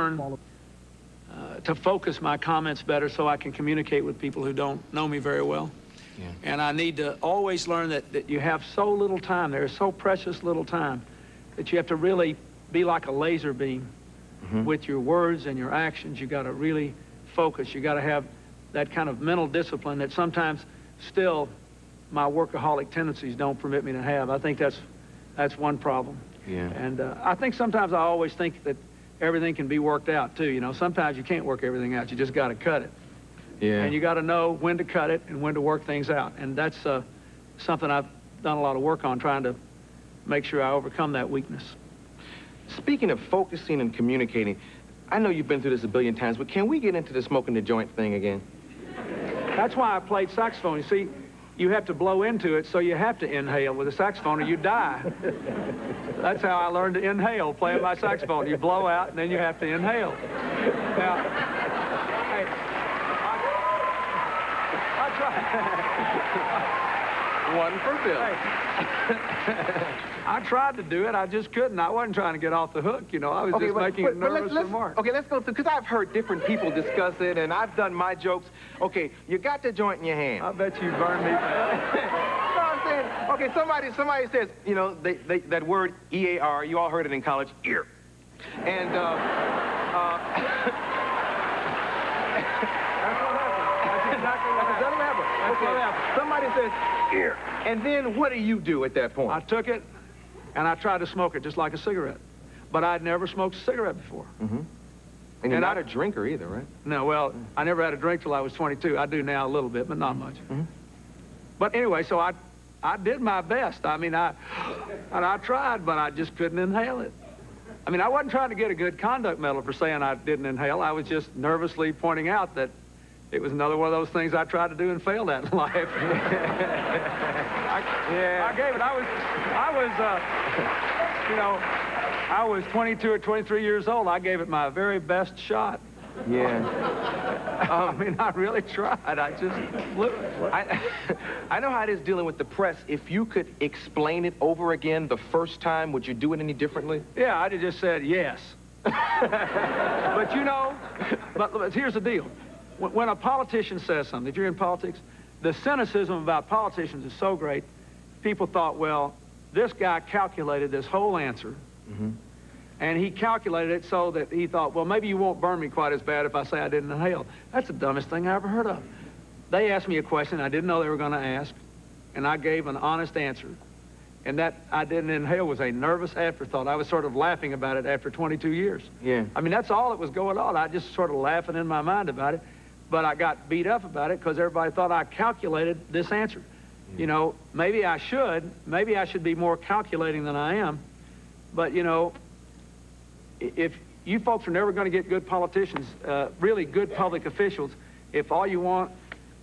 learn to focus my comments better so I can communicate with people who don't know me very well. Yeah. And I need to always learn that you have so little time. There is so precious little time that you have to really be like a laser beam with your words and your actions. You got to really focus. You got to have that kind of mental discipline that sometimes still my workaholic tendencies don't permit me to have. I think that's one problem. Yeah. And I think sometimes I always think that everything can be worked out too. You know, sometimes you can't work everything out. You just got to cut it. Yeah. And you got to know when to cut it and when to work things out. And that's something I've done a lot of work on, trying to make sure I overcome that weakness. Speaking of focusing and communicating, I know you've been through this a billion times, but can we get into the smoking the joint thing again? That's why I played saxophone. You see, you have to blow into it, so you have to inhale with a saxophone or you die. That's how I learned to inhale, playing my saxophone. You blow out, and then you have to inhale. Now, hey, I tried. One for Bill. Hey, I tried to do it. I just couldn't. I wasn't trying to get off the hook, you know. I was just making a nervous remark. Okay, let's go through, because I've heard different people discuss it, and I've done my jokes. Okay, you got the joint in your hand. I bet you burned me. No, I'm saying, okay, somebody says, you know, that word E-A-R, you all heard it in college, ear. And, That's exactly what happened. Okay, somebody says, ear. And then what do you do at that point? I took it, and I tried to smoke it just like a cigarette. But I'd never smoked a cigarette before. And you're not a drinker either, right? No, well, I never had a drink till I was 22. I do now a little bit, but not much. But anyway, so I did my best. I mean, I tried, but I just couldn't inhale it. I mean, I wasn't trying to get a good conduct medal for saying I didn't inhale. I was just nervously pointing out that it was another one of those things I tried to do and failed at in life. I gave it. You know, I was 22 or 23 years old. I gave it my very best shot. Yeah. I mean, I really tried. I just blew it. I know how it is dealing with the press. If you could explain it over again the first time, would you do it any differently? Yeah, I'd have just said yes. But you know, but here's the deal. When a politician says something, if you're in politics, the cynicism about politicians is so great. People thought, well, this guy calculated this whole answer, and he calculated it so that he thought, well, maybe you won't burn me quite as bad if I say I didn't inhale. That's the dumbest thing I ever heard of. They asked me a question I didn't know they were going to ask, and I gave an honest answer. And that I didn't inhale was a nervous afterthought. I was sort of laughing about it after 22 years. Yeah. I mean, that's all that was going on. I just sort of laughing in my mind about it. But I got beat up about it because everybody thought I calculated this answer. You know, maybe I should be more calculating than I am. But, you know, if you folks are never going to get good politicians, really good public officials, if all you want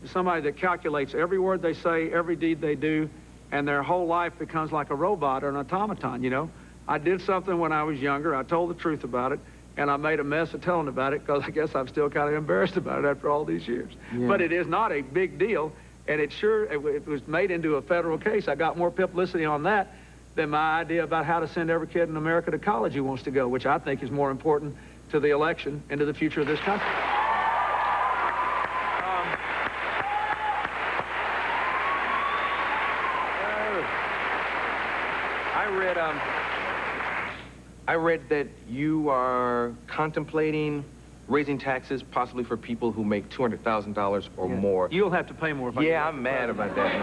is somebody that calculates every word they say, every deed they do, and their whole life becomes like a robot or an automaton, you know. I did something when I was younger. I told the truth about it. And I made a mess of telling about it because I guess I'm still kind of embarrassed about it after all these years. Yeah. But it is not a big deal, and it was made into a federal case. I got more publicity on that than my idea about how to send every kid in America to college who wants to go, which I think is more important to the election and to the future of this country. I read that you are contemplating raising taxes possibly for people who make $200,000 or more. You'll have to pay more if I Yeah, I'm mad about that.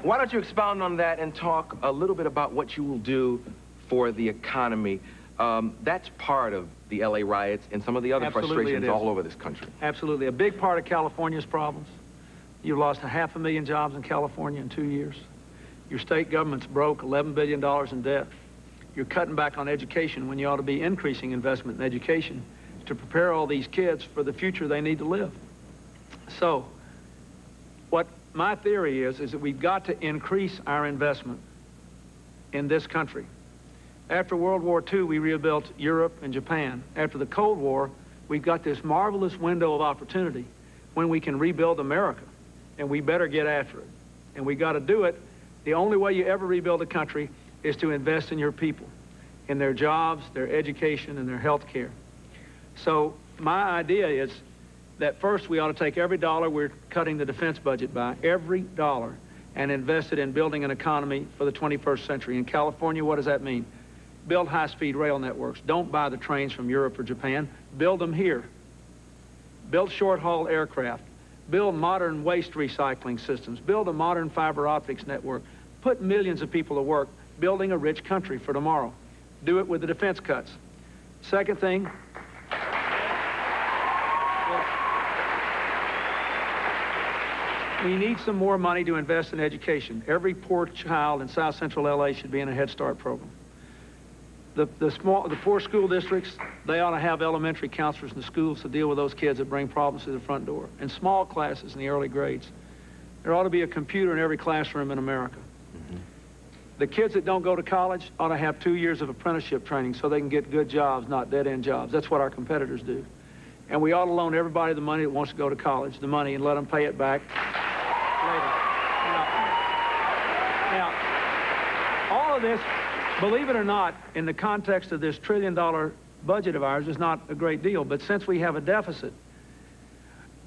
Why don't you expound on that and talk a little bit about what you will do for the economy? That's part of the LA riots and some of the other frustrations all over this country. Absolutely. A big part of California's problems. You lost 500,000 jobs in California in 2 years. Your state government's broke, $11 billion in debt. You're cutting back on education when you ought to be increasing investment in education to prepare all these kids for the future they need to live. So, what my theory is that we've got to increase our investment in this country. After World War II, we rebuilt Europe and Japan. After the Cold War, we've got this marvelous window of opportunity when we can rebuild America, and we better get after it. And we got to do it. The only way you ever rebuild a country is to invest in your people, in their jobs, their education, and their health care. So my idea is that first we ought to take every dollar we're cutting the defense budget by, every dollar, and invest it in building an economy for the 21st century. In California, what does that mean? Build high-speed rail networks. Don't buy the trains from Europe or Japan. Build them here. Build short-haul aircraft. Build modern waste recycling systems. Build a modern fiber optics network. Put millions of people to work building a rich country for tomorrow. Do it with the defense cuts. Second thing, we need some more money to invest in education. Every poor child in South Central LA should be in a Head Start program. The poor school districts, they ought to have elementary counselors in the schools to deal with those kids that bring problems to the front door. And small classes in the early grades. There ought to be a computer in every classroom in America. The kids that don't go to college ought to have 2 years of apprenticeship training so they can get good jobs, not dead-end jobs. That's what our competitors do. And we ought to loan everybody the money that wants to go to college, the money, and let them pay it back later. Now, all of this, believe it or not, in the context of this trillion-dollar budget of ours, is not a great deal. But since we have a deficit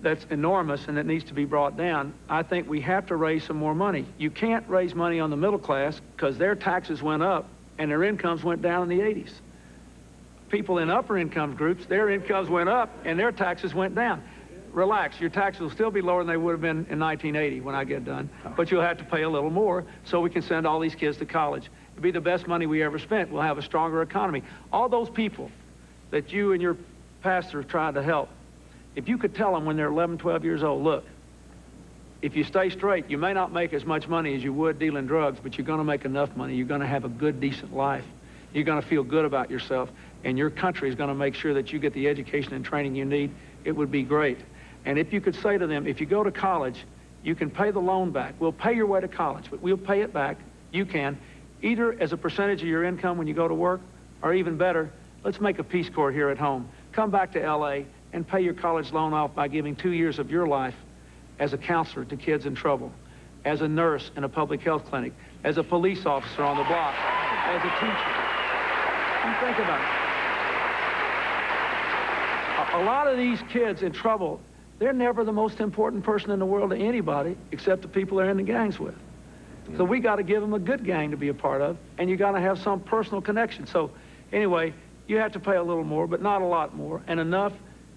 that's enormous and that needs to be brought down, I think we have to raise some more money. You can't raise money on the middle class because their taxes went up and their incomes went down in the 80s. People in upper income groups, their incomes went up and their taxes went down. Relax, your taxes will still be lower than they would have been in 1980 when I get done, but you'll have to pay a little more so we can send all these kids to college. It'll be the best money we ever spent. We'll have a stronger economy. All those people that you and your pastor tried to help, if you could tell them when they're 11, 12 years old, look, if you stay straight, you may not make as much money as you would dealing drugs, but you're going to make enough money. You're going to have a good, decent life. You're going to feel good about yourself, and your country is going to make sure that you get the education and training you need. It would be great. And if you could say to them, if you go to college, you can pay the loan back. We'll pay your way to college, but we'll pay it back. You can, either as a percentage of your income when you go to work, or even better, let's make a Peace Corps here at home. Come back to LA and pay your college loan off by giving 2 years of your life as a counselor to kids in trouble, as a nurse in a public health clinic, as a police officer on the block, as a teacher. You think about it. A lot of these kids in trouble, they're never the most important person in the world to anybody except the people they're in the gangs with. So we got to give them a good gang to be a part of, and you got to have some personal connection. So anyway, you have to pay a little more, but not a lot more, and enough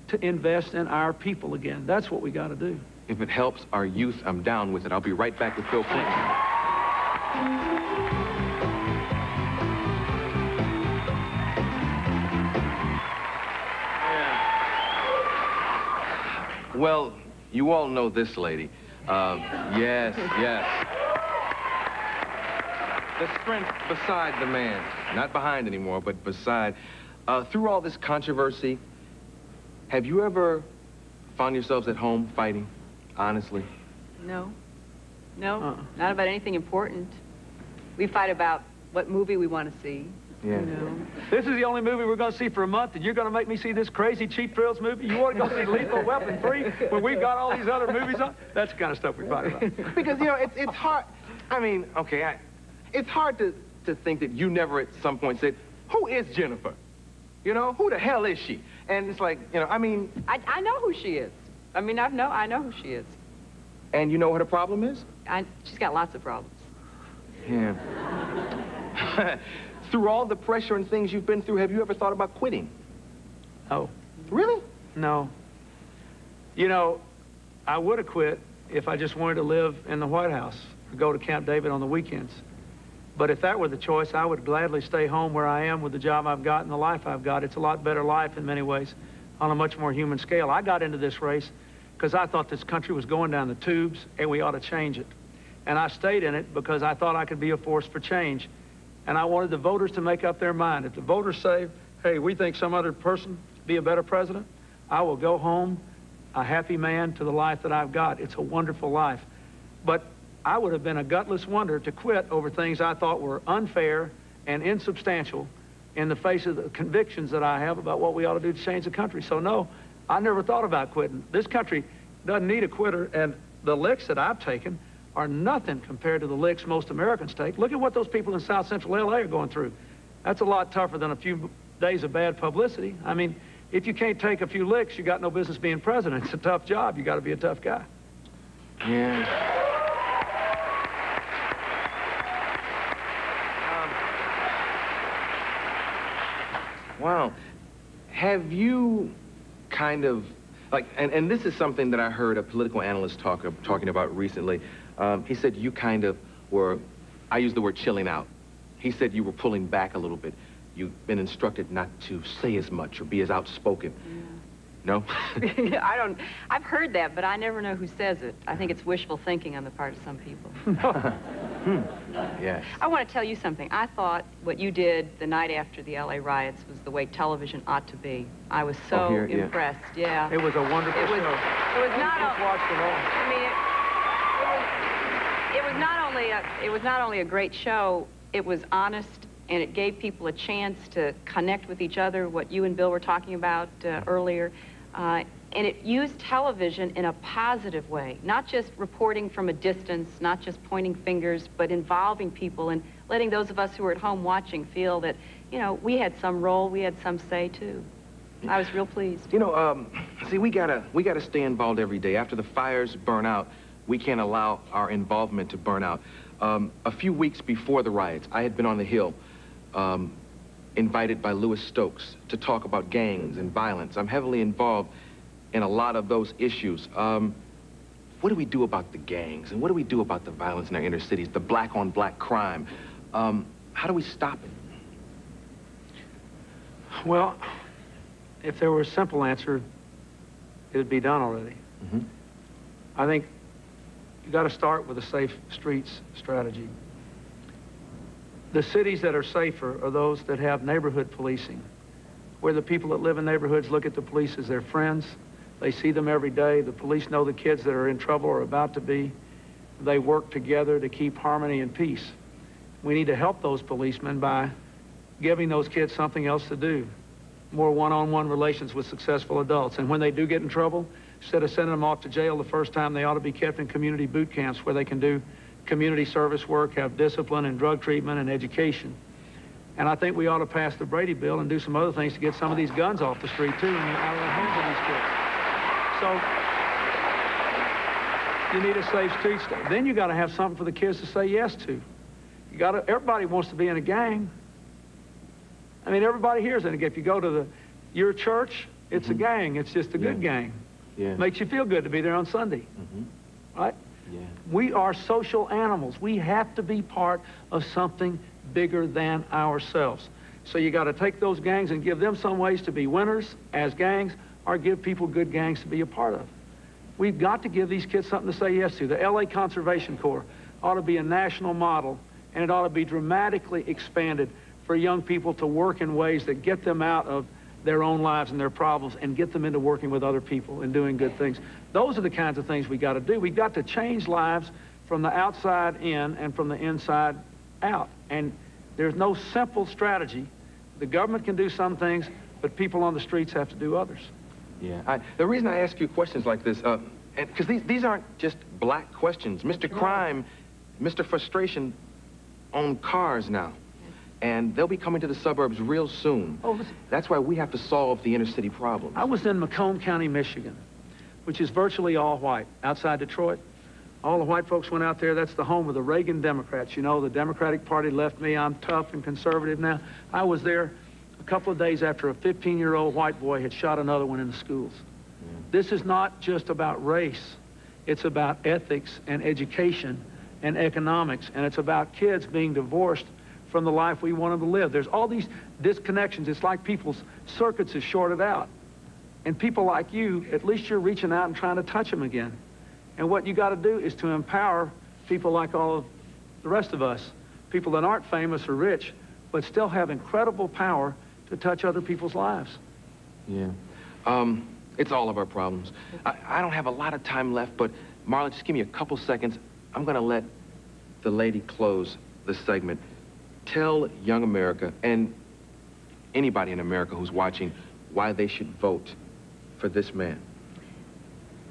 to invest in our people again. That's what we got to do. If it helps our youth, I'm down with it. I'll be right back with Bill Clinton. Well, you all know this lady. Yes. The strength beside the man. Not behind anymore, but beside. Through all this controversy, have you ever found yourselves at home fighting, honestly? No. No, not about anything important. We fight about what movie we want to see. Yeah. You know. This is the only movie we're going to see for a month, and you're going to make me see this crazy cheap thrills movie? You want to go see Lethal Weapon 3 when we've got all these other movies on? That's the kind of stuff we fight about. Because, you know, it's hard. I mean, okay, it's hard to think that you never at some point said, who is Jennifer? You know, who the hell is she? And it's like, you know, I mean... I know who she is. I mean, I know who she is. And you know what her problem is? She's got lots of problems. Yeah. Through all the pressure and things you've been through, have you ever thought about quitting? Oh. Really? No. You know, I would have quit if I just wanted to live in the White House or go to Camp David on the weekends. But if that were the choice, I would gladly stay home where I am with the job I've got and the life I've got. It's a lot better life in many ways, on a much more human scale. I got into this race because I thought this country was going down the tubes and we ought to change it. And I stayed in it because I thought I could be a force for change. And I wanted the voters to make up their mind. If the voters say, hey, we think some other person be a better president, I will go home a happy man to the life that I've got. It's a wonderful life. But I would have been a gutless wonder to quit over things I thought were unfair and insubstantial in the face of the convictions that I have about what we ought to do to change the country. So no, I never thought about quitting. This country doesn't need a quitter, and the licks that I've taken are nothing compared to the licks most Americans take. Look at what those people in South Central LA are going through. That's a lot tougher than a few days of bad publicity. I mean, if you can't take a few licks, you got no business being president. It's a tough job. You got to be a tough guy. Yeah. Wow. Have you kind of, like, and this is something that I heard a political analyst talking about recently. He said you kind of were, I used the word chilling out. He said you were pulling back a little bit. You've been instructed not to say as much or be as outspoken. Yeah. No? I've heard that, but I never know who says it. I think it's wishful thinking on the part of some people. Yes. I want to tell you something. I thought what you did the night after the LA riots was the way television ought to be. I was so impressed. Yeah. It was a wonderful show. It was not watched it all. I mean, it was not only a great show, it was honest, and it gave people a chance to connect with each other, what you and Bill were talking about earlier. And it used television in a positive way, not just reporting from a distance, not just pointing fingers, but involving people and letting those of us who were at home watching feel that, you know, we had some role, we had some say too. I was real pleased. You know, see, we gotta stay involved every day. After the fires burn out, we can't allow our involvement to burn out. A few weeks before the riots, I had been on the Hill, invited by Louis Stokes to talk about gangs and violence. I'm heavily involved in a lot of those issues. What do we do about the gangs? And what do we do about the violence in our inner cities, the black-on-black crime? How do we stop it? Well, if there were a simple answer, it'd be done already. Mm-hmm. I think you got to start with a safe streets strategy. The cities that are safer are those that have neighborhood policing, where the people that live in neighborhoods look at the police as their friends. They see them every day. The police know the kids that are in trouble or about to be. They work together to keep harmony and peace. We need to help those policemen by giving those kids something else to do, more one-on-one relations with successful adults. And when they do get in trouble, instead of sending them off to jail the first time, they ought to be kept in community boot camps where they can do community service work, have discipline and drug treatment and education. And I think we ought to pass the Brady bill and do some other things to get some of these guns off the street too and out of the hands of these kids. So you need a safe street state. Then you got to have something for the kids to say yes to. You got to, everybody wants to be in a gang. I mean, everybody here is in a gang. If you go to your church, it's a gang. It's just a good gang. Yeah. Makes you feel good to be there on Sunday. Right? Yeah. We are social animals. We have to be part of something bigger than ourselves. So you got to take those gangs and give them some ways to be winners as gangs, or give people good gangs to be a part of. We've got to give these kids something to say yes to. The LA Conservation Corps ought to be a national model, and it ought to be dramatically expanded for young people to work in ways that get them out of their own lives and their problems and get them into working with other people and doing good things. Those are the kinds of things we got to do. We've got to change lives from the outside in and from the inside out. And there's no simple strategy. The government can do some things, but people on the streets have to do others. Yeah, the reason I ask you questions like this, because these aren't just black questions. Mr. Crime, Mr. Frustration own cars now. And they'll be coming to the suburbs real soon. Oh, listen. That's why we have to solve the inner city problems. I was in Macomb County, Michigan, which is virtually all white, outside Detroit. All the white folks went out there. That's the home of the Reagan Democrats. You know, the Democratic Party left me. I'm tough and conservative now. I was there a couple of days after a 15-year-old white boy had shot another one in the schools. Yeah. This is not just about race. It's about ethics and education and economics, and it's about kids being divorced from the life we want them to live. There's all these disconnections. It's like people's circuits is shorted out. And people like you, at least you're reaching out and trying to touch them again. And what you got to do is to empower people like all of the rest of us, people that aren't famous or rich, but still have incredible power to touch other people's lives. Yeah. It's all of our problems. I don't have a lot of time left, but Marla, just give me a couple seconds. I'm going to let the lady close this segment. Tell young America and anybody in America who's watching why they should vote for this man.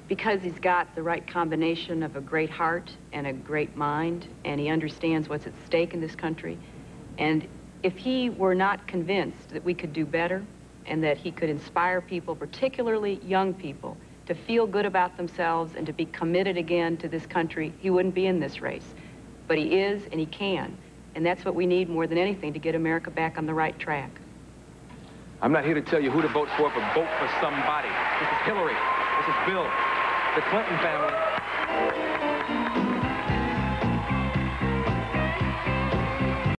because he's got the right combination of a great heart and a great mind, and he understands what's at stake in this country. And if he were not convinced that we could do better and that he could inspire people, particularly young people, to feel good about themselves and to be committed again to this country, he wouldn't be in this race. But he is, and he can. And that's what we need more than anything to get America back on the right track. I'm not here to tell you who to vote for, but vote for somebody. This is Hillary. This is Bill. The Clinton family.